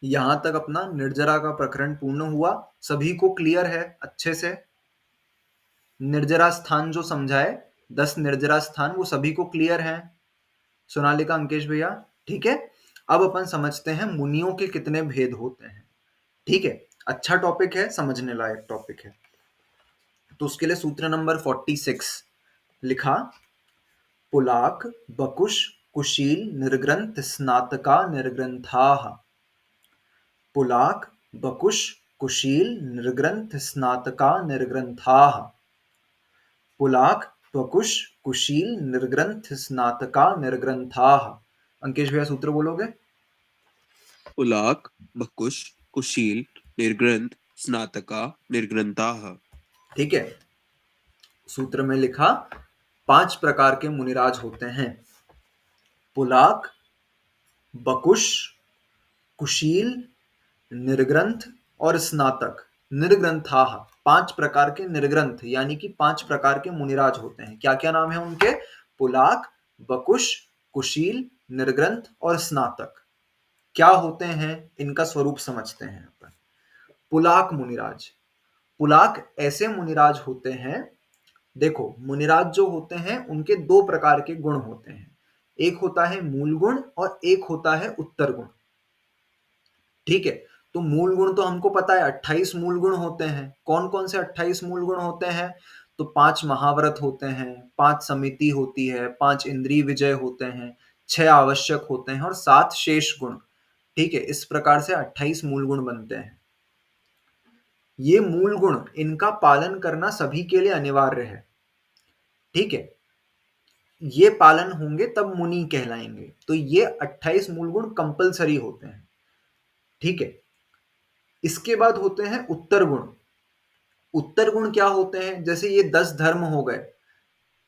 यहां तक अपना निर्जरा का प्रकरण पूर्ण हुआ। सभी को क्लियर है अच्छे से? निर्जरा स्थान जो समझाए, 10 निर्जरा स्थान, वो सभी को क्लियर है? सोनालिका, अंकेश भैया, ठीक है। अब अपन समझते हैं मुनियों के कितने भेद होते हैं। ठीक है, अच्छा टॉपिक है, समझने लायक टॉपिक है। तो उसके लिए सूत्र नंबर 46 लिखा, पुलाक बकुश कुशील निर्ग्रंथ स्नातका निर्ग्रंथाः। पुलाक बकुश कुशील निर्ग्रंथ स्नातका निर्ग्रंथाः। पुलाक बकुश कुशील निर्ग्रंथ स्नातका निर्ग्रंथाः। अंकेश भैया सूत्र बोलोगे? पुलाक बकुश कुशील निर्ग्रंथ स्नातका निर्ग्रंथाः। ठीक है, सूत्र में लिखा 5 प्रकार के मुनिराज होते हैं। पुलाक, बकुश, कुशील, निर्ग्रंथ और स्नातक। निर्ग्रंथाः, 5 प्रकार के निर्ग्रंथ यानी कि 5 प्रकार के मुनिराज होते हैं। क्या क्या नाम है उनके? पुलाक, बकुश, कुशील, निर्ग्रंथ और स्नातक। क्या होते हैं इनका स्वरूप समझते हैं अपन। पुलाक मुनिराज, पुलाक ऐसे मुनिराज होते हैं, देखो मुनिराज जो होते हैं उनके 2 प्रकार के गुण होते हैं। एक होता है मूल गुण और एक होता है उत्तर गुण। ठीक है, तो मूल गुण तो हमको पता है 28 मूल गुण होते हैं। कौन कौन से 28 मूल गुण होते हैं? तो 5 महाव्रत होते हैं, 5 समिति होती है, 5 इंद्रिय विजय होते हैं, 6 आवश्यक होते हैं और 7 शेष गुण। ठीक है, इस प्रकार से 28 मूल गुण बनते हैं। ये मूल गुण, इनका पालन करना सभी के लिए अनिवार्य है। ठीक है, ये पालन होंगे तब मुनि कहलाएंगे। तो ये 28 मूल गुण कंपलसरी होते हैं। ठीक है, इसके बाद होते हैं उत्तर गुण। उत्तर गुण क्या होते हैं? जैसे ये 10 धर्म हो गए,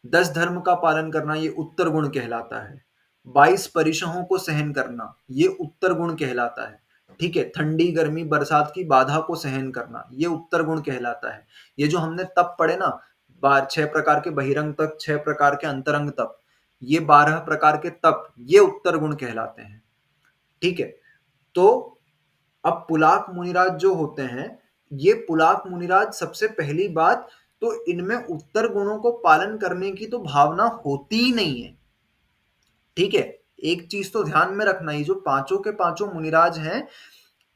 10 धर्म का पालन करना ये उत्तर गुण कहलाता है। 22 परिशहों को सहन करना ये उत्तर गुण कहलाता है। ठीक है, ठंडी गर्मी बरसात की बाधा को सहन करना ये उत्तर गुण कहलाता है। ये जो हमने तप पढ़े ना, 6 प्रकार के बहिरंग तप, 6 प्रकार के अंतरंग तप, ये 12 प्रकार के तप, ये उत्तर गुण कहलाते हैं। ठीक है, तो अब पुलाक मुनिराज जो होते हैं, ये पुलाक मुनिराज सबसे पहली बात तो इनमें उत्तर गुणों को पालन करने की तो भावना होती ही नहीं है। ठीक है, एक चीज तो ध्यान में रखना, ये जो पांचों के पांचों मुनिराज हैं,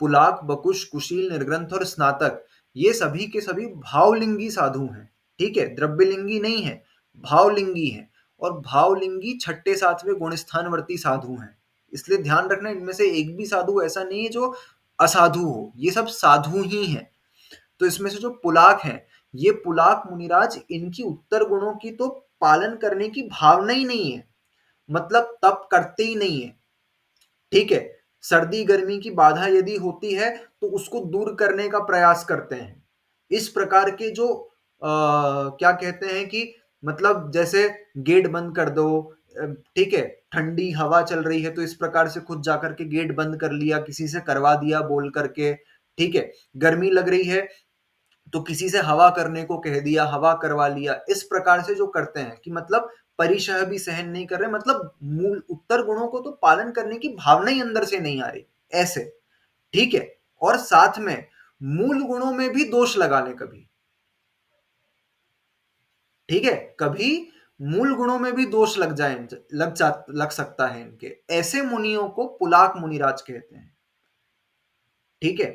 पुलाक, बकुश, कुशील, निर्ग्रंथ और स्नातक, ये सभी के सभी भावलिंगी साधु हैं। ठीक है, द्रव्यलिंगी नहीं है, भावलिंगी है। और भावलिंगी छठे सातवें गुणस्थानवर्ती साधु हैं। इसलिए ध्यान रखना, इनमें से एक भी साधु ऐसा नहीं है जो असाधु हो, ये सब साधु ही हैं। तो इसमें से जो पुलाक हैं, ये पुलाक मुनिराज, इनकी उत्तर गुणों की तो पालन करने की भावना ही नहीं है, मतलब तप करते ही नहीं है। ठीक है, सर्दी गर्मी की बाधा यदि होती है तो उसको दूर करने का प्रयास करते हैं। इस प्रकार के जो क्या कहते हैं कि मतलब जैसे गेट बंद कर दो, ठीक है, ठंडी हवा चल रही है तो इस प्रकार से खुद जाकर के गेट बंद कर लिया, किसी से करवा दिया बोल करके। ठीक है, गर्मी लग रही है तो किसी से हवा करने को कह दिया, हवा करवा लिया। इस प्रकार से जो करते हैं कि मतलब परिशह भी सहन नहीं कर रहे, मतलब मूल उत्तर गुणों को तो पालन करने की भावना ही अंदर से नहीं आ रही, ऐसे। ठीक है, और साथ में मूल गुणों में भी दोष लगा ले कभी। ठीक है, कभी मूल गुणों में भी दोष लग जाए, लग सकता है इनके, ऐसे मुनियों को पुलाक मुनिराज कहते हैं। ठीक है,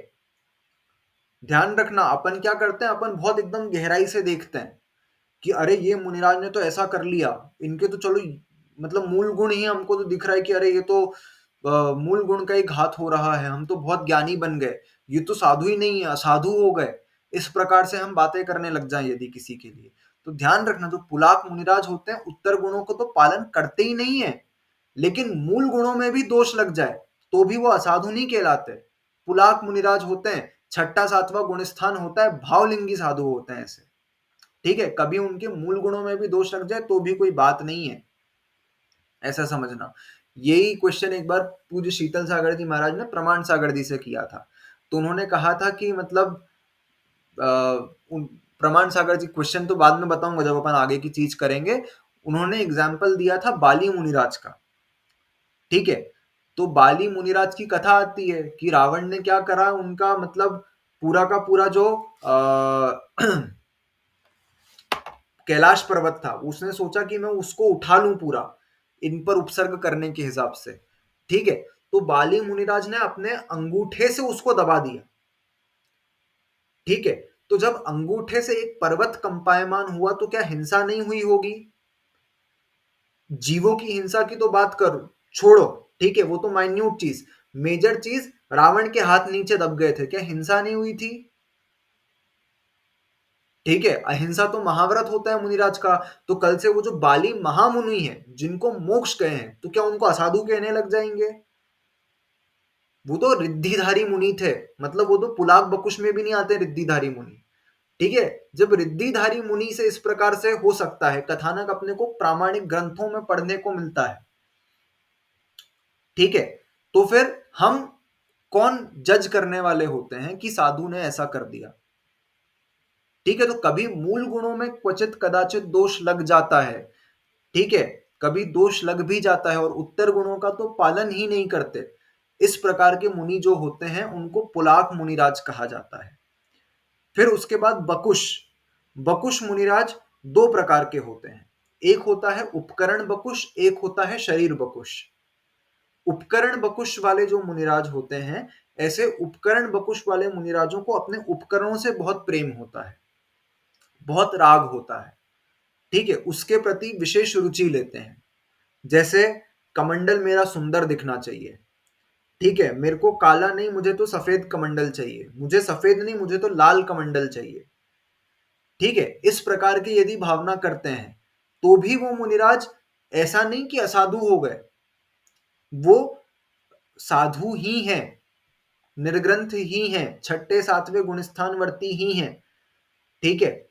ध्यान रखना, अपन क्या करते हैं, अपन बहुत एकदम गहराई से देखते हैं कि अरे ये मुनिराज ने तो ऐसा कर लिया, इनके तो चलो मतलब मूल गुण ही हमको तो दिख रहा है कि अरे ये तो मूल गुण का ही घात हो रहा है, हम तो बहुत ज्ञानी बन गए, ये तो साधु ही नहीं है, असाधु हो गए। इस प्रकार से हम बातें करने लग जाएं यदि किसी के लिए, तो ध्यान रखना, जो पुलाक मुनिराज होते हैं उत्तर गुणों को तो पालन करते ही नहीं है, लेकिन मूल गुणों में भी दोष लग जाए तो भी वो असाधु नहीं कहलाते। पुलाक मुनिराज होते हैं, छठा सातवां गुणस्थान होता है, भावलिंगी साधु होते हैं ऐसे। ठीक है, कभी उनके मूल गुणों में भी दोष लग जाए तो भी कोई बात नहीं है, ऐसा समझना। यही क्वेश्चन एक बार पूज्य शीतल सागर जी महाराज ने प्रमाण सागर जी से किया था। तो उन्होंने कहा था कि मतलब प्रमाण सागर जी, क्वेश्चन तो बाद में बताऊंगा जब अपन आगे की चीज करेंगे। उन्होंने एग्जाम्पल दिया था बाली मुनिराज का। ठीक है, तो बाली मुनिराज की कथा आती है कि रावण ने क्या करा, उनका मतलब पूरा का पूरा जो कैलाश पर्वत था, उसने सोचा कि मैं उसको उठा लूं पूरा, इन पर उपसर्ग करने के हिसाब से। ठीक है, तो बाली मुनिराज ने अपने अंगूठे से उसको दबा दिया। ठीक है, तो जब अंगूठे से एक पर्वत कंपायमान हुआ तो क्या हिंसा नहीं हुई होगी? जीवों की हिंसा की तो बात करो, छोड़ो, ठीक है, वो तो माइन्यूट चीज। मेजर चीज, रावण के हाथ नीचे दब गए थे, क्या हिंसा नहीं हुई थी? ठीक है, अहिंसा तो महाव्रत होता है मुनिराज का। तो कल से वो जो बाली महामुनि है, जिनको मोक्ष गए हैं, तो क्या उनको असाधु कहने लग जाएंगे? वो तो रिद्धिधारी मुनि थे, मतलब वो तो पुलाक बकुश में भी नहीं आते रिद्धिधारी मुनि। ठीक है, जब रिद्धिधारी मुनि से इस प्रकार से हो सकता है, कथानक अपने को प्रामाणिक ग्रंथों में पढ़ने को मिलता है। ठीक है, तो फिर हम कौन जज करने वाले होते हैं कि साधु ने ऐसा कर दिया? ठीक है, तो कभी मूल गुणों में क्वचित कदाचित दोष लग जाता है। ठीक है, कभी दोष लग भी जाता है और उत्तर गुणों का तो पालन ही नहीं करते। इस प्रकार के मुनि जो होते हैं उनको पुलाक मुनिराज कहा जाता है। फिर उसके बाद बकुश। बकुश मुनिराज दो प्रकार के होते हैं, एक होता है उपकरण बकुश, एक होता है शरीर बकुश। उपकरण बकुश वाले जो मुनिराज होते हैं, ऐसे उपकरण बकुश वाले मुनिराजों को अपने उपकरणों से बहुत प्रेम होता है, बहुत राग होता है। ठीक है, उसके प्रति विशेष रुचि लेते हैं। जैसे कमंडल मेरा सुंदर दिखना चाहिए। ठीक है, मेरे को काला नहीं, मुझे तो सफेद कमंडल चाहिए, मुझे सफेद नहीं, मुझे तो लाल कमंडल चाहिए। ठीक है, इस प्रकार की यदि भावना करते हैं तो भी वो मुनिराज ऐसा नहीं कि असाधु हो गए, वो साधु ही हैं, निर्ग्रंथ ही हैं, छठे सातवें गुणस्थानवर्ती ही हैं। ठीक है,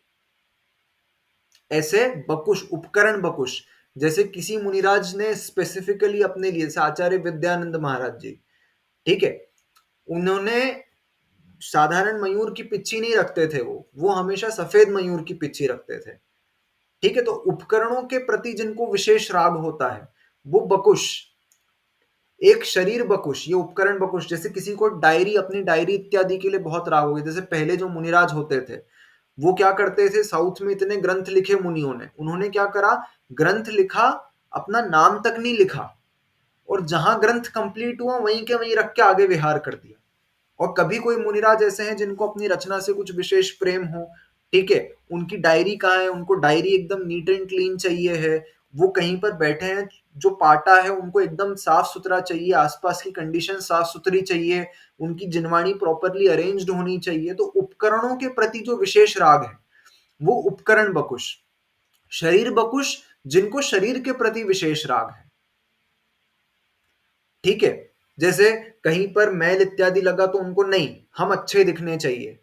ऐसे बकुश, उपकरण बकुश, जैसे किसी मुनिराज ने स्पेसिफिकली अपने लिए, जैसे आचार्य विद्यानंद महाराज जी, ठीक है, उन्होंने साधारण मयूर की पिच्ची नहीं रखते थे, वो हमेशा सफेद मयूर की पिच्ची रखते थे। ठीक है, तो उपकरणों के प्रति जिनको विशेष राग होता है वो बकुश। एक शरीर बकुश, ये उपकरण बकुश, जैसे किसी को डायरी, अपनी डायरी इत्यादि के लिए बहुत राग हो गया। जैसे पहले जो मुनिराज होते थे वो क्या करते थे, साउथ में इतने ग्रंथ लिखे मुनियों ने, उन्होंने क्या करा, ग्रंथ लिखा, अपना नाम तक नहीं लिखा, और जहां ग्रंथ कंप्लीट हुआ वहीं के वहीं रख के आगे विहार कर दिया। और कभी कोई मुनिराज ऐसे हैं जिनको अपनी रचना से कुछ विशेष प्रेम हो, ठीक है, उनकी डायरी कहाँ है, उनको डायरी एकदम नीट एंड क्लीन चाहिए है, वो कहीं पर बैठे हैं, जो पाटा है उनको एकदम साफ सुथरा चाहिए, आसपास की कंडीशन साफ सुथरी चाहिए, उनकी जिनवाणी प्रॉपरली अरेंज्ड होनी चाहिए। तो उपकरणों के प्रति जो विशेष राग है वो उपकरण बकुश। शरीर बकुश, जिनको शरीर के प्रति विशेष राग है। ठीक है, जैसे कहीं पर मैल इत्यादि लगा तो उनको नहीं, हम अच्छे दिखने चाहिए।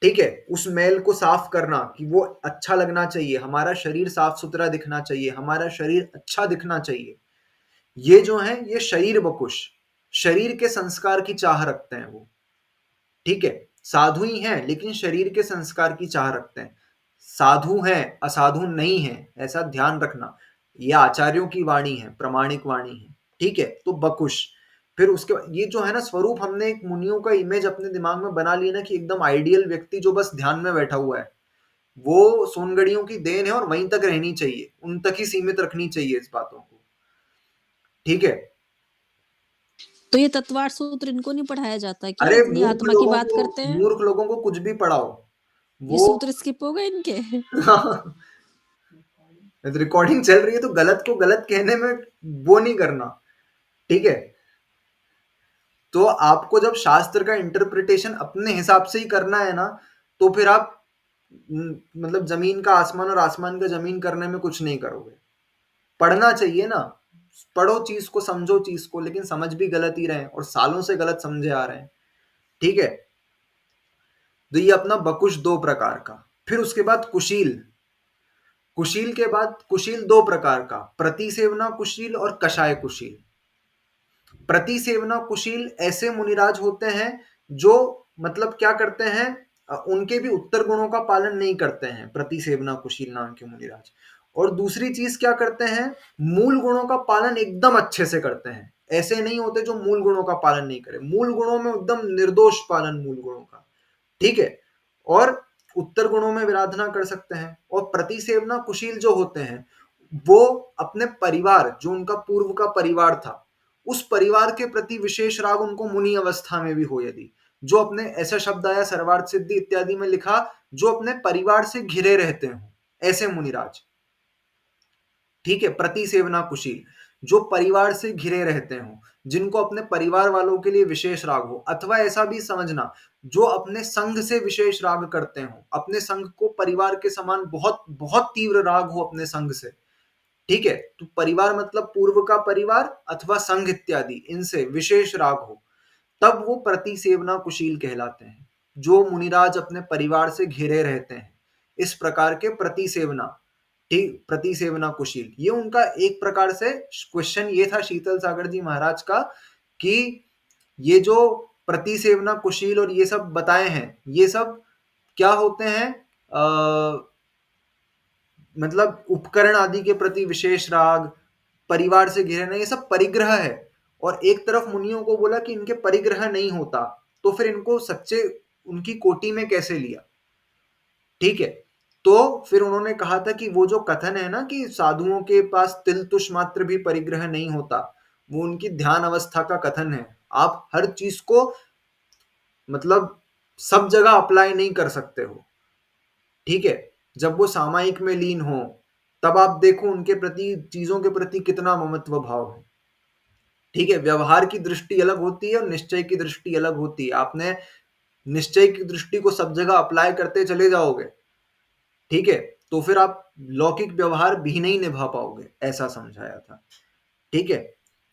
ठीक है, उस मैल को साफ करना कि वो अच्छा लगना चाहिए, हमारा शरीर साफ सुथरा दिखना चाहिए, हमारा शरीर अच्छा दिखना चाहिए। ये जो है ये शरीर बकुश, शरीर के संस्कार की चाह रखते हैं वो। ठीक है, साधु ही हैं लेकिन शरीर के संस्कार की चाह रखते हैं। साधु हैं, असाधु नहीं है, ऐसा ध्यान रखना। ये आचार्यों की वाणी है, प्रमाणिक वाणी है। ठीक है, तो बकुश। फिर उसके बाद ये जो है ना स्वरूप, हमने एक मुनियों का इमेज अपने दिमाग में बना ली ना कि एकदम आइडियल व्यक्ति जो बस ध्यान में बैठा हुआ है, वो सोनगढ़ियों की देन है और वहीं तक रहनी चाहिए, उन तक ही सीमित रखनी चाहिए इस बातों को। ठीक है, तो ये तत्वार्थ सूत्र इनको नहीं पढ़ाया जाता क्या, अरे इतनी आत्मा की बात करते हैं? मूर्ख लोगों को कुछ भी पढ़ाओ ये वो सूत्र स्किप हो गए इनके? रिकॉर्डिंग चल रही है तो गलत को गलत कहने में वो नहीं करना। ठीक है, तो आपको जब शास्त्र का इंटरप्रिटेशन अपने हिसाब से ही करना है ना, तो फिर आप मतलब जमीन का आसमान और आसमान का जमीन करने में कुछ नहीं करोगे। पढ़ना चाहिए ना, पढ़ो चीज को, समझो चीज को, लेकिन समझ भी गलत ही रहे हैं और सालों से गलत समझे आ रहे हैं। ठीक है, तो ये अपना बकुश दो प्रकार का। फिर उसके बाद कुशील। कुशील के बाद कुशील दो प्रकार का, प्रतिसेवना कुशील और कषाय कुशील। प्रतिसेवना कुशील ऐसे मुनिराज होते हैं जो मतलब क्या करते हैं, उनके भी उत्तर गुणों का पालन नहीं करते हैं प्रतिसेवना कुशील नाम के मुनिराज। और दूसरी चीज क्या करते हैं, मूल गुणों का पालन एकदम अच्छे से करते हैं, ऐसे नहीं होते जो मूल गुणों का पालन नहीं करे, मूल गुणों में एकदम निर्दोष पालन मूल गुणों का, ठीक है। और उत्तर गुणों में विराधना कर सकते हैं। और प्रतिसेवना कुशील जो होते हैं वो अपने परिवार, जो उनका पूर्व का परिवार था, उस परिवार के प्रति विशेष राग उनको मुनि अवस्था में भी हो यदि, जो अपने, ऐसा शब्द आया सर्वार्थ सिद्धि इत्यादि में लिखा, जो अपने परिवार से घिरे रहते हो, ऐसे मुनिराज, ठीक है। प्रतिसेवना कुशील, जो परिवार से घिरे रहते हो, जिनको अपने परिवार वालों के लिए विशेष राग हो, अथवा ऐसा भी समझना जो अपने संघ से विशेष राग करते हो, अपने संघ को परिवार के समान बहुत बहुत तीव्र राग हो अपने संघ से, ठीक है। तो परिवार मतलब पूर्व का परिवार अथवा संघ इत्यादि, इनसे विशेष राग हो, तब वो प्रतिसेवना कुशील कहलाते हैं, जो मुनिराज अपने परिवार से घिरे रहते हैं, इस प्रकार के प्रतिसेवना, ठीक, प्रतिसेवना कुशील। ये उनका एक प्रकार से क्वेश्चन ये था शीतल सागर जी महाराज का, कि ये जो प्रतिसेवना कुशील और ये सब बताए हैं, ये सब क्या होते हैं, मतलब उपकरण आदि के प्रति विशेष राग, परिवार से घिरे नहीं, ये सब परिग्रह है। और एक तरफ मुनियों को बोला कि इनके परिग्रह नहीं होता, तो फिर इनको सच्चे उनकी कोटि में कैसे लिया, ठीक है। तो फिर उन्होंने कहा था कि वो जो कथन है ना कि साधुओं के पास तिल तुष मात्र भी परिग्रह नहीं होता, वो उनकी ध्यान अवस्था का कथन है। आप हर चीज को मतलब सब जगह अप्लाई नहीं कर सकते हो, ठीक है। जब वो सामायिक में लीन हो, तब आप देखो उनके प्रति, चीजों के प्रति कितना ममत्व भाव है, ठीक है। व्यवहार की दृष्टि अलग होती है और निश्चय की दृष्टि अलग होती है। आपने निश्चय की दृष्टि को सब जगह अप्लाई करते चले जाओगे, ठीक है, तो फिर आप लौकिक व्यवहार भी नहीं निभा पाओगे, ऐसा समझाया था, ठीक है।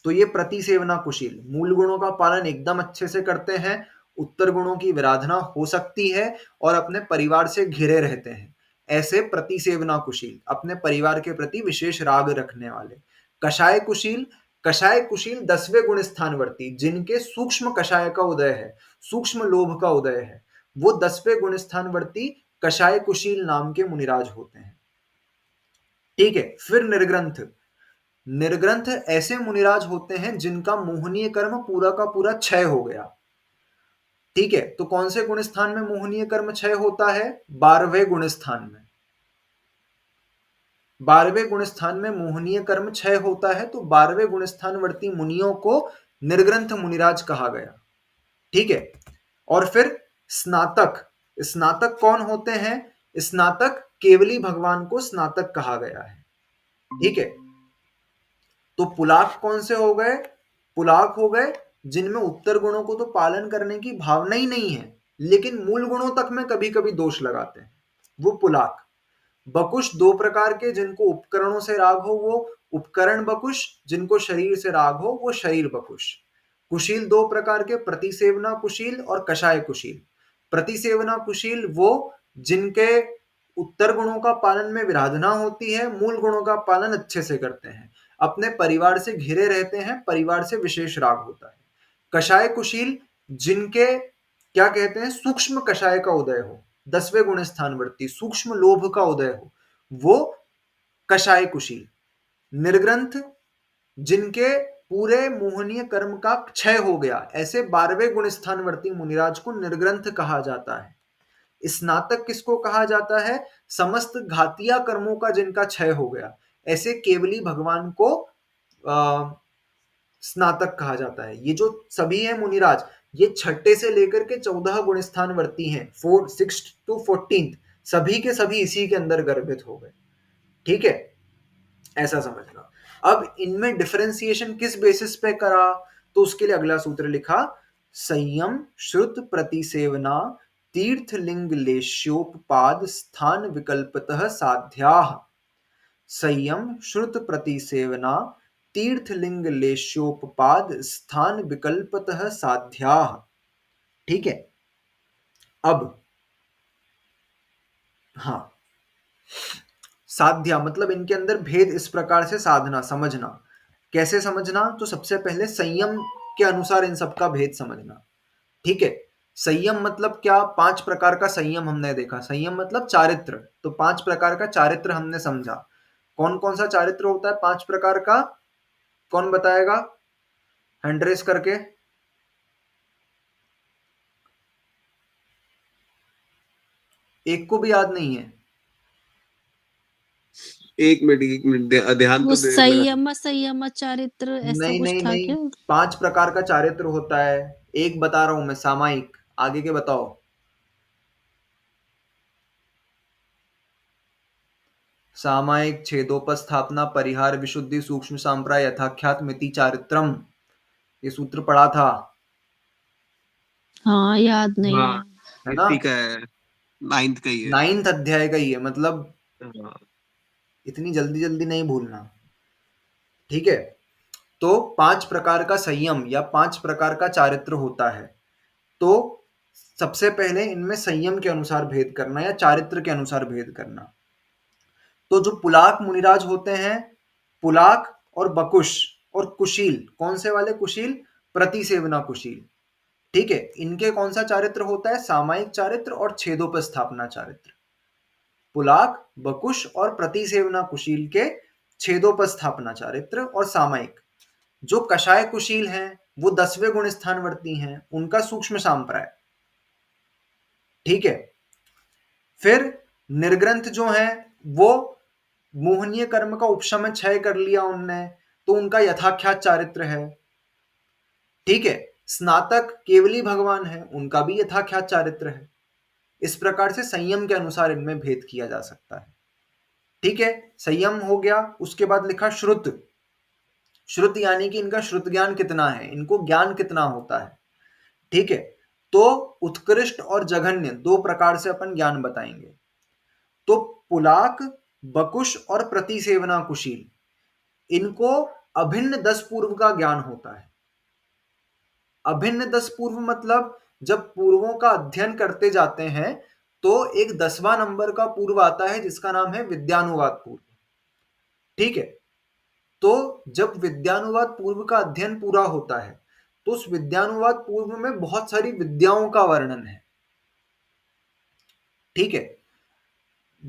तो ये प्रतिसेवना कुशील मूल गुणों का पालन एकदम अच्छे से करते हैं, उत्तर गुणों की विराधना हो सकती है और अपने परिवार से घिरे रहते हैं, ऐसे प्रतिसेवना कुशील, अपने परिवार के प्रति विशेष राग रखने वाले। कषाय कुशील, कषाय कुशील 10वें गुण स्थानवर्ती, जिनके सूक्ष्म कषाय का उदय है, सूक्ष्म लोभ का उदय है, वो 10वें गुण स्थानवर्ती कषाय कुशील नाम के मुनिराज होते हैं, ठीक है। फिर निर्ग्रंथ, निर्ग्रंथ ऐसे मुनिराज होते हैं जिनका मोहनीय कर्म पूरा का पूरा क्षय हो गया, ठीक है। तो कौन से गुण स्थान में मोहनीय कर्म क्षय होता है, 12वें गुण स्थान में, 12वें गुण स्थान में मोहनीय कर्म क्षय होता है, तो 12वें गुण स्थानवर्ती मुनियों को निर्ग्रंथ मुनिराज कहा गया, ठीक है। और फिर स्नातक, स्नातक कौन होते हैं, स्नातक केवली भगवान को स्नातक कहा गया है, ठीक है। तो पुलाक कौन से हो गए, पुलाक हो गए जिनमें उत्तर गुणों को तो पालन करने की भावना ही नहीं है, लेकिन मूल गुणों तक में कभी कभी दोष लगाते हैं, वो पुलाक। बकुश 2 प्रकार के, जिनको उपकरणों से राग हो वो उपकरण बकुश, जिनको शरीर से राग हो वो शरीर बकुश। कुशील 2 प्रकार के, प्रतिसेवना कुशील और कषाय कुशील। प्रतिसेवना कुशील वो जिनके उत्तर गुणों का पालन में विराधना होती है, मूल गुणों का पालन अच्छे से करते हैं, अपने परिवार से घिरे रहते हैं, परिवार से विशेष राग होता है। कषाय कुशील जिनके क्या कहते हैं, सूक्ष्म कषाय का उदय हो, 10वें गुण स्थानवर्ती सूक्ष्म लोभ का उदय हो, वो कषाय कुशील। निर्ग्रंथ जिनके पूरे मोहनीय कर्म का क्षय हो गया, ऐसे 12वें गुण स्थानवर्ती मुनिराज को निर्ग्रंथ कहा जाता है। स्नातक किसको कहा जाता है, समस्त घातिया कर्मों का जिनका क्षय हो गया, ऐसे केवली भगवान को स्नातक कहा जाता है। ये जो सभी है मुनिराज, ये 6 से लेकर के 14 गुण स्थानवर्ती हैं, 6 to 14 सभी के सभी इसी के अंदर गर्भित हो गए, ठीक है, ऐसा समझना। अब इनमें डिफरेंशिएशन किस बेसिस पे करा, तो उसके लिए अगला सूत्र लिखा, संयम श्रुत प्रतिसेवना तीर्थलिंग लेश्योपपाद स्थान विकल्पतः साध्याः। संयम श्रुत प्रतिसेवना तीर्थलिंग लेश्योपपाद स्थान विकल्पतः साध्याः, ठीक है। अब हाँ, साध्या मतलब इनके अंदर भेद इस प्रकार से साधना, समझना। कैसे समझना, तो सबसे पहले संयम के अनुसार इन सबका भेद समझना, ठीक है। संयम मतलब क्या, 5 प्रकार का संयम हमने देखा। संयम मतलब चारित्र, तो 5 प्रकार का चारित्र हमने समझा। कौन कौन सा चारित्र होता है 5 प्रकार का, कौन बताएगा, हैंड रेस करके। एक को भी याद नहीं है? एक मिनट ध्यान वो तो दे मेरा। संयम चारित्र ऐसा नहीं कुछ नहीं था नहीं, क्या? 5 प्रकार का चारित्र होता है। एक बता रहा हूं मैं, सामायिक। आगे के बताओ। सामायिक, छेदोपस्थापना, परिहार, विशुद्धि, सूक्ष्म सांप्राय, यथाख्यात, मिति, चारित्रम। ये सूत्र पढ़ा था, हाँ, याद नहीं हाँ, है। है ना? इसी का है, 9th का ही है। 9th अध्याय का ही है, मतलब हाँ, इतनी जल्दी जल्दी नहीं भूलना। ठीक है। तो 5 प्रकार का संयम या 5 प्रकार का चारित्र होता है। तो सबसे पहले इनमें संयम के अनुसार भेद करना या चारित्र के अनुसार भेद करना। तो जो पुलाक मुनिराज होते हैं, पुलाक और बकुश और कुशील, कौन से वाले कुशील? प्रतिसेवना कुशील। ठीक है। इनके कौन सा चारित्र होता है? सामायिक चारित्र और छेदोपस्थापना चारित्र। पुलाक, बकुश और प्रतिसेवना कुशील के छेदोपस्थापना चारित्र और सामायिक। जो कषाय कुशील हैं वो 10वें गुण स्थानवर्ती हैं, उनका सूक्ष्म सांप्राय। ठीक है। फिर निर्ग्रंथ जो है वो मोहनीय कर्म का उपशमन क्षय कर लिया उनने, तो उनका यथाख्यात चारित्र है। ठीक है। स्नातक केवली भगवान है, उनका भी यथाख्यात चारित्र है। इस प्रकार से संयम के अनुसार इनमें भेद किया जा सकता है। ठीक है। संयम हो गया। उसके बाद लिखा श्रुत। श्रुत यानी कि इनका श्रुत ज्ञान कितना है, इनको ज्ञान कितना होता है। ठीक है। तो उत्कृष्ट और जघन्य 2 प्रकार से अपन ज्ञान बताएंगे। तो पुलाक, बकुश और प्रतिसेवना कुशील, इनको अभिन्न 10 पूर्व का ज्ञान होता है। अभिन्न 10 पूर्व मतलब जब पूर्वों का अध्ययन करते जाते हैं तो एक 10वां नंबर का पूर्व आता है जिसका नाम है विद्यानुवाद पूर्व। ठीक है। तो जब विद्यानुवाद पूर्व का अध्ययन पूरा होता है तो उस विद्यानुवाद पूर्व में बहुत सारी विद्याओं का वर्णन है। ठीक है।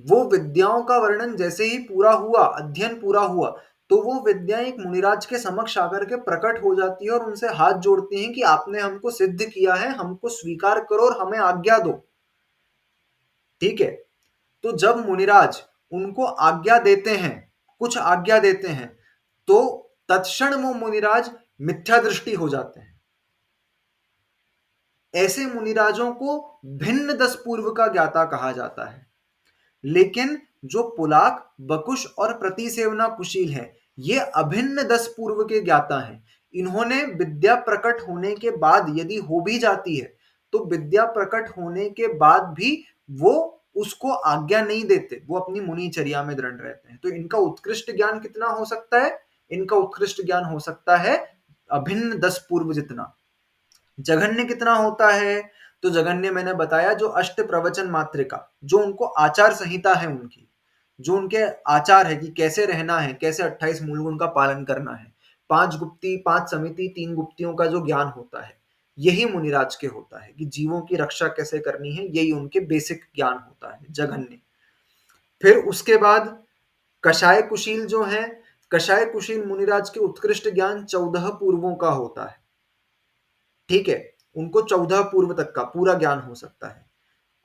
वो विद्याओं का वर्णन जैसे ही पूरा हुआ, अध्ययन पूरा हुआ, तो वो विद्या एक मुनिराज के समक्ष आकर के प्रकट हो जाती है और उनसे हाथ जोड़ती हैं कि आपने हमको सिद्ध किया है, हमको स्वीकार करो और हमें आज्ञा दो। ठीक है। तो जब मुनिराज उनको आज्ञा देते हैं, कुछ आज्ञा देते हैं, तो तत्क्षण वो मुनिराज मिथ्या दृष्टि हो जाते हैं। ऐसे मुनिराजों को भिन्न 10 पूर्व का ज्ञाता कहा जाता है। लेकिन जो पुलाक, बकुश और प्रतिसेवना कुशील है, ये अभिन्न 10 पूर्व के ज्ञाता हैं। इन्होंने विद्या प्रकट होने के बाद यदि हो भी जाती है तो विद्या प्रकट होने के बाद भी वो उसको आज्ञा नहीं देते, वो अपनी मुनिचर्या में दृढ़ रहते हैं। तो इनका उत्कृष्ट ज्ञान कितना हो सकता है? इनका उत्कृष्ट ज्ञान हो सकता है अभिन्न 10 पूर्व जितना। जघन्य कितना होता है? तो जघन्य मैंने बताया, जो अष्ट प्रवचन मात्रिका, जो उनको आचार संहिता है उनकी, जो उनके आचार है कि कैसे रहना है, कैसे 28 मूल गुण का पालन करना है, 5 गुप्ती, 5 समिति, 3 गुप्तियों का जो ज्ञान होता है, यही मुनिराज के होता है कि जीवों की रक्षा कैसे करनी है, यही उनके बेसिक ज्ञान होता है, जघन्य। फिर उसके बाद कषाय कुशील जो है, कषाय कुशील मुनिराज के उत्कृष्ट ज्ञान 14 पूर्वों का होता है। ठीक है। उनको 14 पूर्व तक का पूरा ज्ञान हो सकता है।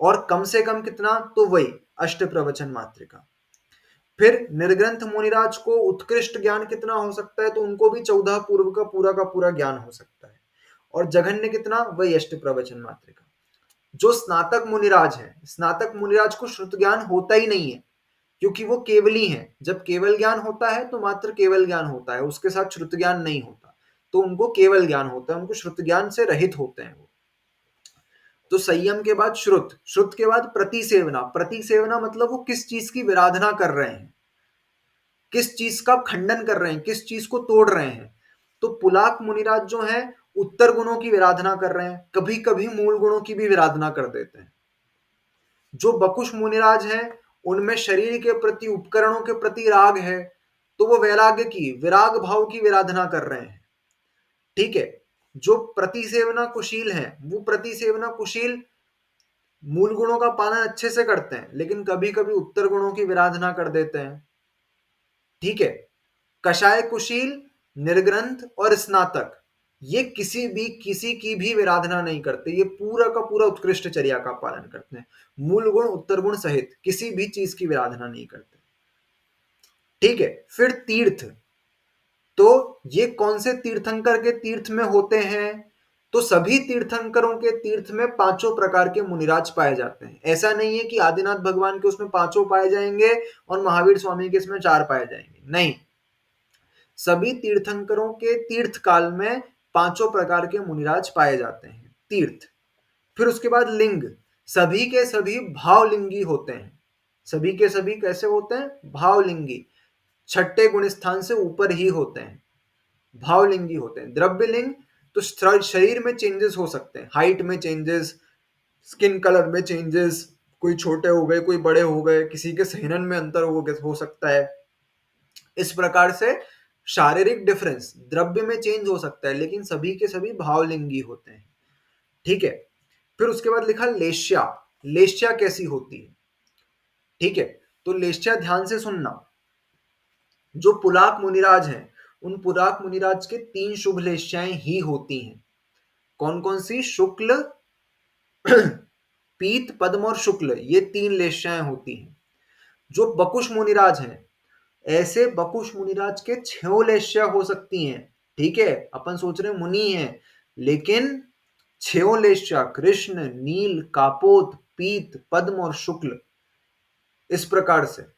और कम से कम कितना? तो वही अष्ट प्रवचन मात्रिका। फिर निर्ग्रंथ मुनिराज को उत्कृष्ट ज्ञान कितना हो सकता है? तो उनको भी 14 पूर्व का पूरा ज्ञान हो सकता है। और जघन्य कितना? वही अष्ट प्रवचन मात्रिका। जो स्नातक मुनिराज है, स्नातक मुनिराज को श्रुत ज्ञान होता ही नहीं है, क्योंकि वो केवली है। जब केवल ज्ञान होता है तो मात्र केवल ज्ञान होता है, उसके साथ श्रुत ज्ञान नहीं होता। तो उनको केवल ज्ञान होता है, उनको श्रुत ज्ञान से रहित होते हैं वो। तो संयम के बाद श्रुत, श्रुत के बाद प्रतिसेवना। प्रतिसेवना मतलब वो किस चीज की विराधना कर रहे हैं, किस चीज का खंडन कर रहे हैं, किस चीज को तोड़ रहे हैं। तो पुलाक मुनिराज जो है उत्तर गुणों की विराधना कर रहे हैं, कभी कभी मूल गुणों की भी विराधना कर देते हैं। जो बकुश मुनिराज हैं उनमें शरीर के प्रति, उपकरणों के प्रति राग है, तो वो वैराग्य की, विराग भाव की विराधना कर रहे हैं। ठीक है। जो प्रतिसेवना कुशील है, वो प्रतिसेवना कुशील मूल गुणों का पालन अच्छे से करते हैं, लेकिन कभी कभी उत्तर गुणों की विराधना कर देते हैं। ठीक है। कषाय कुशील, निर्ग्रंथ और स्नातक, ये किसी की भी विराधना नहीं करते, ये पूरा का पूरा उत्कृष्ट चर्या का पालन करते हैं, मूल गुण उत्तर गुण सहित किसी भी चीज की विराधना नहीं करते। ठीक है, फिर तीर्थ, तो ये कौन से तीर्थंकर के तीर्थ में होते हैं? तो सभी तीर्थंकरों के तीर्थ में पांचों प्रकार के मुनिराज पाए जाते हैं। ऐसा नहीं है कि आदिनाथ भगवान के उसमें पांचों पाए जाएंगे और महावीर स्वामी के इसमें 4 पाए जाएंगे, नहीं, सभी तीर्थंकरों के तीर्थ काल में पांचों प्रकार के मुनिराज पाए जाते हैं, तीर्थ। फिर उसके बाद लिंग, सभी के सभी भावलिंगी होते हैं। सभी के सभी कैसे होते हैं? भावलिंगी, छठे गुण स्थान से ऊपर ही होते हैं, भावलिंगी होते हैं। द्रव्य लिंग, तो शरीर में चेंजेस हो सकते हैं, हाइट में चेंजेस, स्किन कलर में चेंजेस, कोई छोटे हो गए, कोई बड़े हो गए, किसी के सहनन में अंतर हो सकता है। इस प्रकार से शारीरिक डिफरेंस द्रव्य में चेंज हो सकता है, लेकिन सभी के सभी भावलिंगी होते हैं। ठीक है, फिर उसके बाद लिखा लेश्या। लेश्या कैसी होती है? ठीक है, तो लेश्या ध्यान से सुनना, जो पुलाक मुनिराज हैं, उन पुलाक मुनिराज के 3 शुभ लेश्याएं ही होती हैं। कौन कौन सी? शुक्ल, पीत, पद्म और शुक्ल, ये 3 लेश्याएं होती हैं। जो बकुश मुनिराज हैं, ऐसे बकुश मुनिराज के 6 लेश्या हो सकती हैं। ठीक है, अपन सोच रहे मुनि हैं, लेकिन 6 लेश्या, कृष्ण, नील, कापोत, पीत, पद्म और शुक्ल, इस प्रकार से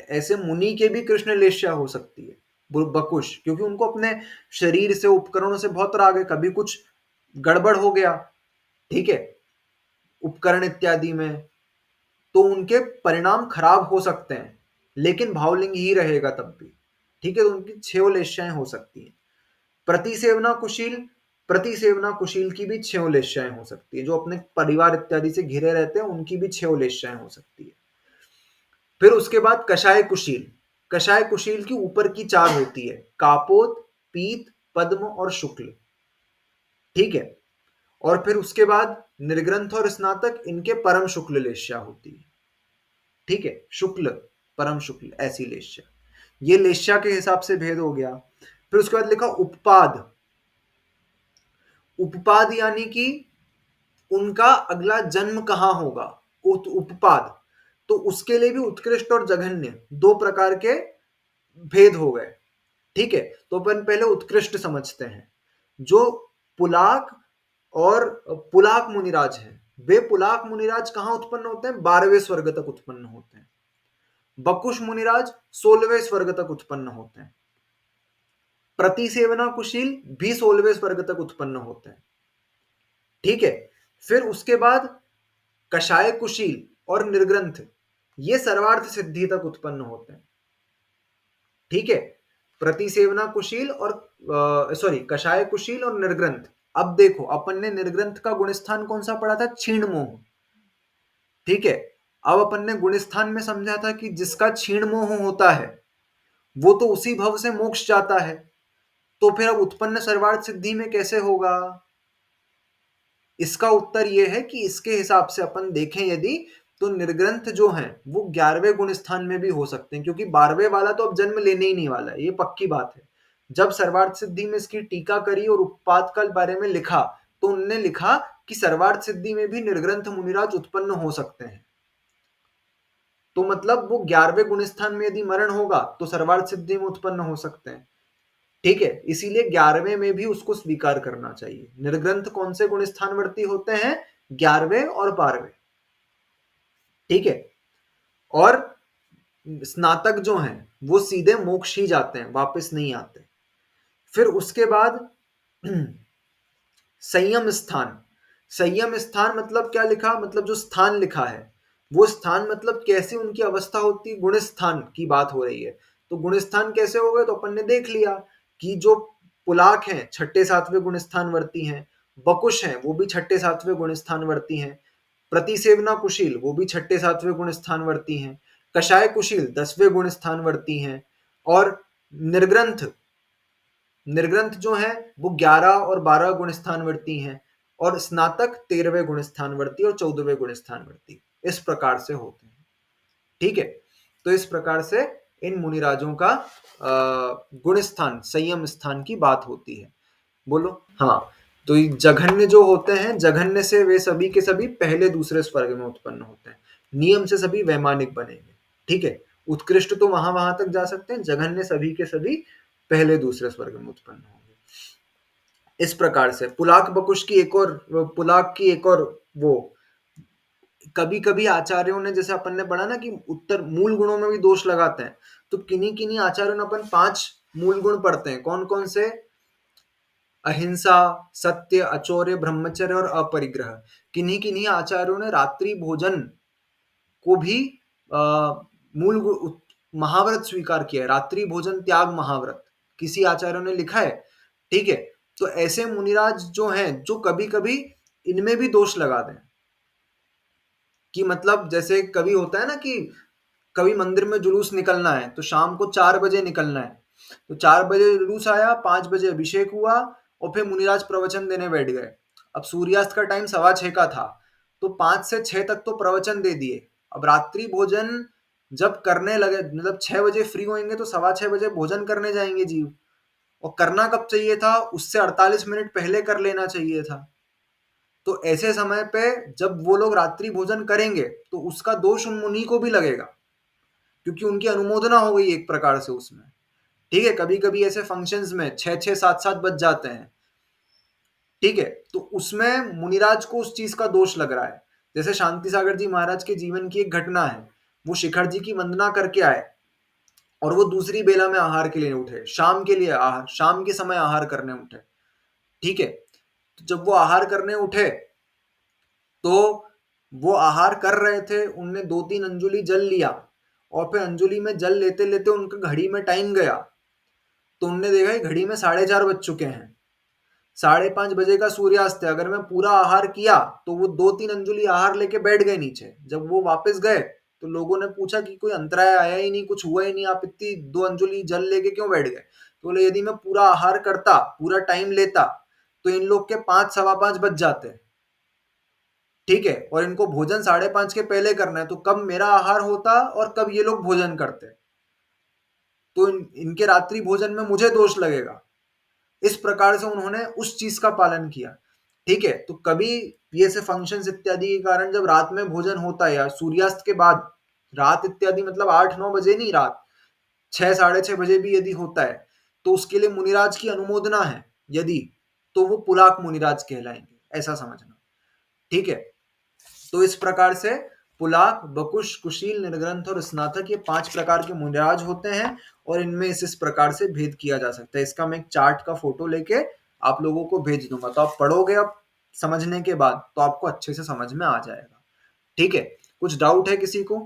ऐसे मुनि के भी कृष्ण लेश्या हो सकती है बकुश, क्योंकि उनको अपने शरीर से, उपकरणों से बहुत राग है, कभी कुछ गड़बड़ हो गया, ठीक है, उपकरण इत्यादि में, तो उनके परिणाम खराब हो सकते हैं, लेकिन भावलिंग ही रहेगा तब भी। ठीक है, तो उनकी 6 लेश्याएं हो सकती हैं। प्रतिसेवना कुशील, प्रतिसेवना कुशील की भी 6 लेश्याएं हो सकती है, जो अपने परिवार इत्यादि से घिरे रहते हैं, उनकी भी 6 लेश्याएं हो सकती है। फिर उसके बाद कषाय कुशील, कषाय कुशील की ऊपर की 4 होती है, कापोत, पीत, पद्म और शुक्ल। ठीक है, और फिर उसके बाद निर्ग्रंथ और स्नातक, इनके परम शुक्ल लेश्या होती है। ठीक है, शुक्ल, परम शुक्ल, ऐसी लेश्या, ये लेश्या के हिसाब से भेद हो गया। फिर उसके बाद लिखा उपपाद। उपपाद यानी कि उनका अगला जन्म कहां होगा, उपपाद, तो उसके लिए भी उत्कृष्ट और जघन्य 2 प्रकार के भेद हो गए। ठीक है, तो अपन पहले उत्कृष्ट समझते हैं। जो पुलाक और पुलाक मुनिराज हैं, वे पुलाक मुनिराज कहां उत्पन्न होते हैं? 12वें स्वर्ग तक उत्पन्न होते हैं। बकुश मुनिराज 16वें स्वर्ग तक उत्पन्न होते हैं। प्रतिसेवना कुशील भी 16वें स्वर्ग तक उत्पन्न होते हैं। ठीक है, फिर उसके बाद कषाय कुशील और निर्ग्रंथ, ये सर्वार्थ सिद्धि तक उत्पन्न होते हैं। ठीक है, प्रतिसेवना कुशील और कषाय कुशील और निर्ग्रंथ। अब देखो, अपन ने निर्ग्रंथ का गुणस्थान कौन सा पढ़ा था? क्षीण मोह। ठीक है, अब अपन ने गुणस्थान में समझा था कि जिसका क्षीण मोह होता है वो तो उसी भव से मोक्ष जाता है, तो फिर अब उत्पन्न सर्वार्थ सिद्धि में कैसे होगा? इसका उत्तर यह है कि इसके हिसाब से अपन देखें यदि, तो निर्ग्रंथ जो हैं वो 11वें गुण स्थान में भी हो सकते हैं, क्योंकि 12वें वाला तो अब जन्म लेने ही नहीं वाला है, ये पक्की बात है। जब सर्वार्थ सिद्धि में इसकी टीका करी और उपपाद के बारे में लिखा, तो उन्होंने लिखा कि सर्वार्थ सिद्धि में भी निर्ग्रंथ मुनिराज उत्पन्न हो सकते हैं। तो मतलब वो 11वें गुण स्थान में यदि मरण होगा तो सर्वार्थ सिद्धि में उत्पन्न हो सकते हैं। ठीक है, इसीलिए 11वें में भी उसको स्वीकार करना चाहिए। निर्ग्रंथ कौन से गुण स्थानवर्ती होते हैं? 11वें और 12वें। ठीक है, और स्नातक जो हैं वो सीधे मोक्ष ही जाते हैं, वापस नहीं आते। फिर उसके बाद संयम स्थान। संयम स्थान मतलब क्या लिखा? मतलब जो स्थान लिखा है वो स्थान, मतलब कैसी उनकी अवस्था होती है, गुण स्थान की बात हो रही है। तो गुण स्थान कैसे हो गए? तो अपन ने देख लिया कि जो पुलाक हैं 6ठे 7वें गुण स्थानवर्ती हैं, बकुश हैं वो भी 6ठे 7वें गुण स्थानवर्ती हैं, प्रतिसेवना कुशील वो भी 6ठे 7वें गुण स्थानवर्ती हैं, कषाय कुशील 10वें गुण स्थानवर्ती हैं, और निर्ग्रंथ, निर्ग्रंथ जो है वो 11 और 12 गुण स्थानवर्ती हैं, और स्नातक 13वें गुण स्थानवर्ती और 14वें गुण स्थानवर्ती, इस प्रकार से होते हैं। ठीक है, तो इस प्रकार से इन मुनिराजों का गुण स्थान, संयम स्थान की बात होती है। बोलो। हाँ, तो ये जघन्य जो होते हैं, जघन्य से वे सभी के सभी पहले दूसरे स्वर्ग में उत्पन्न होते हैं। नियम से सभी वैमानिक बनेंगे। ठीक है, उत्कृष्ट तो वहां तक जा सकते हैं, जघन्य सभी के सभी पहले दूसरे स्वर्ग में उत्पन्न होंगे। इस प्रकार से पुलाक बकुश की एक और, पुलाक की एक और वो, कभी कभी आचार्यों ने, जैसे अपन ने पढ़ा ना कि उत्तर मूल गुणों में भी दोष लगाते हैं, तो किन्हीं किन्हीं आचार्यों ने अपन 5 मूल गुण पढ़ते हैं। कौन कौन से? अहिंसा, सत्य, अचौर्य, ब्रह्मचर्य और अपरिग्रह। किन्हीं किन्हीं आचार्यों ने रात्रि भोजन को भी मूल महाव्रत स्वीकार किया है। रात्रि भोजन त्याग महाव्रत किसी आचार्यों ने लिखा है। ठीक है, तो ऐसे मुनिराज जो हैं, जो कभी कभी इनमें भी दोष लगा दें, कि मतलब जैसे कभी होता है ना कि कभी मंदिर में जुलूस निकलना है तो शाम को 4 बजे निकलना है, तो 4 बजे जुलूस आया, 5 बजे अभिषेक हुआ और फिर मुनिराज प्रवचन देने बैठ गए। अब सूर्यास्त का टाइम 6:15 का था, तो 5 से 6 तक तो प्रवचन दे दिए। अब रात्रि भोजन जब करने लगे, मतलब 6 बजे फ्री होंगे तो 6:15 बजे भोजन करने जाएंगे जीव, और करना कब चाहिए था? उससे 48 मिनट पहले कर लेना चाहिए था। तो ऐसे समय पे जब वो लोग रात्रि भोजन करेंगे तो उसका दोष उन मुनि को भी लगेगा, क्योंकि उनकी अनुमोदना हो गई एक प्रकार से उसमें। ठीक है, कभी कभी ऐसे फंक्शंस में 6-6 7-7 बज जाते हैं। ठीक है, तो उसमें मुनिराज को उस चीज का दोष लग रहा है। जैसे शांति सागर जी महाराज के जीवन की एक घटना है, वो शिखर जी की वंदना करके आए और वो दूसरी बेला में आहार के लिए उठे, शाम के लिए आहार, शाम के समय आहार करने उठे। ठीक है, तो जब वो आहार करने उठे तो वो आहार कर रहे थे, उनने 2-3 अंजुली जल लिया और फिर अंजुली में जल लेते लेते उनका घड़ी में टाइम गया, तो उनने देखा कि घड़ी में 4:30 बज चुके हैं, 5:30 बजे का सूर्यास्त है। अगर मैं पूरा आहार किया तो वो 2-3 अंजुली आहार लेके बैठ गए नीचे। जब वो वापस गए तो लोगों ने पूछा कि कोई अंतराय आया ही नहीं, कुछ हुआ ही नहीं, आप इतनी 2 अंजुली जल लेके क्यों बैठ गए? तो बोले यदि मैं पूरा आहार करता, पूरा टाइम लेता, तो इन लोग के 5 सवा 5 बज जाते। ठीक है, और इनको भोजन 5:30 के पहले करना है, तो कब मेरा आहार होता और कब ये लोग भोजन करते, तो इनके रात्रि भोजन में मुझे दोष लगेगा। इस प्रकार से उन्होंने उस चीज का पालन किया। ठीक है, तो कभी ये से फंक्शंस इत्यादि के कारण जब रात में भोजन होता है या सूर्यास्त के बाद, रात इत्यादि मतलब 8-9 बजे नहीं, रात 6-6:30 बजे भी यदि होता है, तो उसके लिए मुनिराज की अनुमोदना है यदि, तो वो पुलाक मुनिराज कहलाएंगे, ऐसा समझना। ठीक है, तो इस प्रकार से पुलाक, बकुश, कुशील, निर्ग्रंथ और स्नातक, ये 5 प्रकार के मुनिराज होते हैं और इनमें इस प्रकार से भेद किया जा सकता है। इसका मैं एक चार्ट का फोटो लेके आप लोगों को भेज दूंगा, तो आप पढ़ोगे अब समझने के बाद तो आपको अच्छे से समझ में आ जाएगा। ठीक है, कुछ डाउट है किसी को?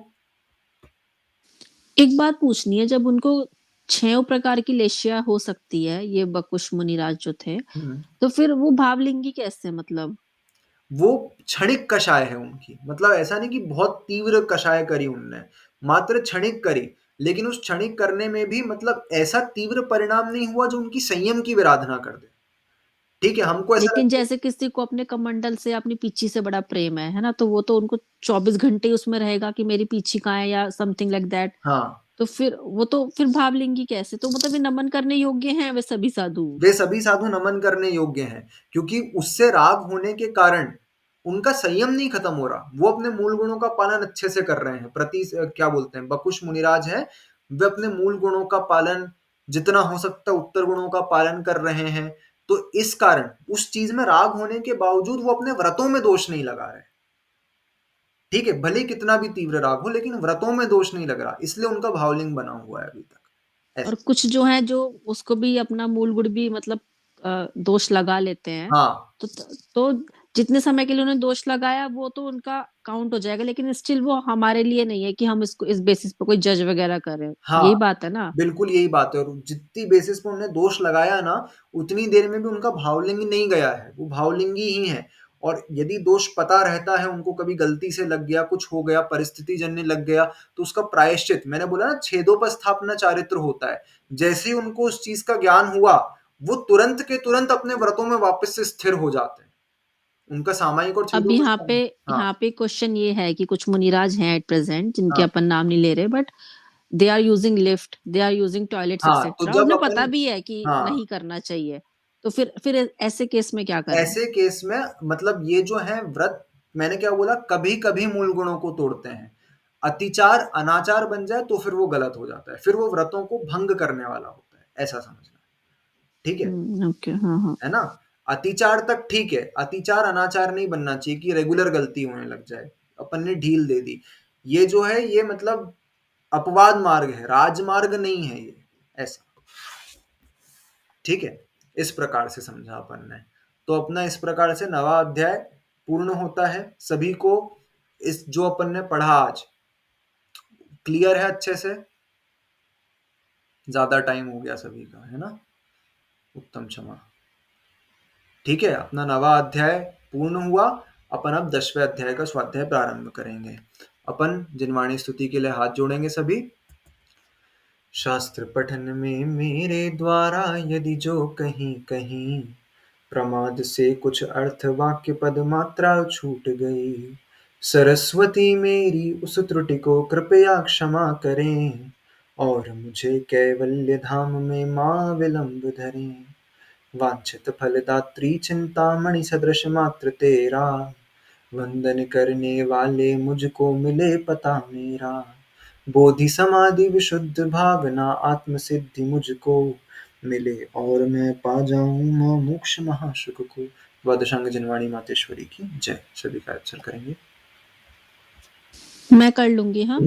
एक बात पूछनी है, जब उनको 6 प्रकार की लेशिया हो सकती है, ये बकुश मुनिराज जो थे, तो फिर वो भावलिंगी कैसे? मतलब वो क्षणिक कषाय है उनकी, मतलब ऐसा नहीं कि बहुत तीव्र कषाय करी उनने, मात्र क्षणिक करी, लेकिन उस क्षणिक करने में भी मतलब ऐसा तीव्र परिणाम नहीं हुआ जो उनकी संयम की विराधना कर दे। ठीक है, हमको ऐसा लेकिन लगता है। जैसे किसी को अपने कमंडल से अपनी पीछी से बड़ा प्रेम है ना, तो वो तो उनको 24 घंटे ही उसमें रहेगा कि मेरी पीछी कहाँ है या समथिंग लाइक दैट। हाँ, तो फिर वो तो फिर भावलिंगी कैसे? तो मतलब ये नमन करने योग्य हैं वे सभी साधु? वे सभी साधु नमन करने योग्य हैं, क्योंकि उससे राग होने के कारण उनका संयम नहीं खत्म हो रहा, वो अपने मूल गुणों का पालन अच्छे से कर रहे हैं। क्या बोलते हैं, बकुश मुनिराज है, वे अपने मूल गुणों का पालन जितना हो सकता है उत्तर गुणों का पालन कर रहे हैं। तो इस कारण उस चीज में राग होने के बावजूद वो अपने व्रतों में दोष नहीं लगा रहे। ठीक है, भले कितना भी तीव्र राग हो, लेकिन व्रतों में दोष नहीं लग रहा, इसलिए उनका भावलिंग बना हुआ है अभी तक और ऐसा। कुछ जो है जो उसको भी अपना मूल गुण भी मतलब दोष लगा लेते हैं, हाँ, तो जितने समय के लिए उन्होंने दोष लगाया वो तो उनका काउंट हो जाएगा, लेकिन स्टिल वो हमारे लिए नहीं है कि हम इसको इस बेसिस पे कोई जज वगैरह करें। हाँ, यही बात है ना? बिल्कुल यही बात है। और जितनी बेसिस पे उन्होंने दोष लगाया ना, उतनी देर में भी उनका भावलिंग नहीं गया है, वो भावलिंगी ही है। और यदि दोष पता रहता है उनको, कभी गलती से लग गया, कुछ हो गया, परिस्थिति जन्य लग गया, तो उसका प्रायश्चित, मैंने बोला ना, छेदोपस्थापना चारित्र होता है। जैसे ही उनको उस चीज का ज्ञान हुआ, वो तुरंत के तुरंत अपने व्रतों में वापस से स्थिर हो जाते हैं। उनका सामायिक और अब यहाँ पे छेदोपस्थापना। हाँ, यहाँ पे क्वेश्चन ये है कि कुछ मुनिराज हैं एट प्रेजेंट जिनके हाँ, अपन नाम नहीं ले रहे, but they are using lift, they are using toilets हाँ, तो एक्सेट्रा, जब उन्हें अपन पता भी है कि हाँ, नहीं करना चाहिए। तो फिर ऐसे केस में क्या करें? ऐसे केस में मतलब ये जो है व्रत, मैंने क्या बोला, कभी-कभी मूल गुणों को तोड़ते हैं। अतिचार, अनाचार बन जाए तो फिर वो गलत हो जाता है। फिर वो व्रतों को भंग करने वाला होता है, ऐसा समझना। ठीक है? ओके, हाँ, हाँ। है ना? अतिचार तक ठीक है, अतिचार अनाचार नहीं बनना चाहिए कि रेगुलर गलती होने लग जाए, अपन ने ढील दे दी। ये जो है ये मतलब अपवाद मार्ग है, राजमार्ग नहीं है ये, ऐसा। ठीक है? इस प्रकार से समझा अपन ने। तो अपना इस प्रकार से 9वां अध्याय पूर्ण होता है। सभी को इस जो अपन ने पढ़ा आज क्लियर है अच्छे से? ज्यादा टाइम हो गया सभी का, है ना? उत्तम, क्षमा। ठीक है, अपना 9वां अध्याय पूर्ण हुआ। अपन अब 10वें अध्याय का स्वाध्याय प्रारंभ करेंगे। अपन जिनवाणी स्तुति के लिए हाथ जोड़ेंगे सभी। शास्त्र पठन में मेरे द्वारा यदि जो कहीं कहीं प्रमाद से कुछ अर्थ वाक्य पद मात्रा छूट गई, सरस्वती मेरी उस त्रुटि को कृपया क्षमा करें और मुझे कैवल्य धाम में मां विलंब धरें। वांछित फलदात्री चिंतामणि सदृश मात्र तेरा, वंदन करने वाले मुझको मिले पता मेरा। बोधि समाधि विशुद्ध भावना आत्म सिद्धि मुझको मिले और मैं पा जाऊं मोक्ष महासुख को। द्वादशांग जिनवाणी मातेश्वरी की जय। सभी का अच्छा करेंगे। मैं कर लूंगी, हाँ।